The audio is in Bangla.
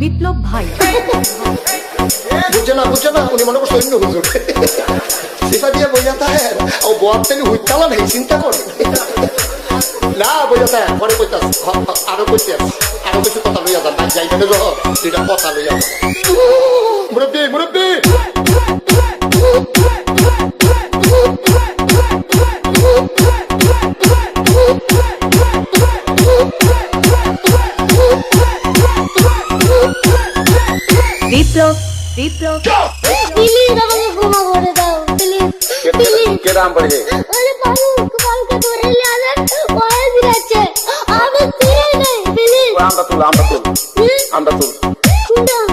বিপ্লব ভাই বুঝছে না উনি মনে করছে অন্য হুজুর সিফা দিয়ে বইয়া থাকে ও বর তেলে হুইতালা নেই চিন্তা করে না বইয়া থাকে পরে কইতাস আরো কইতে আরো কিছু কথা লইয়া যান বাদ যাইবে না যখন দুইটা কথা লইয়া যান মুরব্বী বিপ্লব প্লিজ আমাকে ক্ষমা করে দাও প্লিজ কে নাম পড়ে আরে পালকে ধরে নিয়ে আসেন ওই দিচ্ছে আমি চিনি নাই প্লিজ আমরা তুল শুনলাম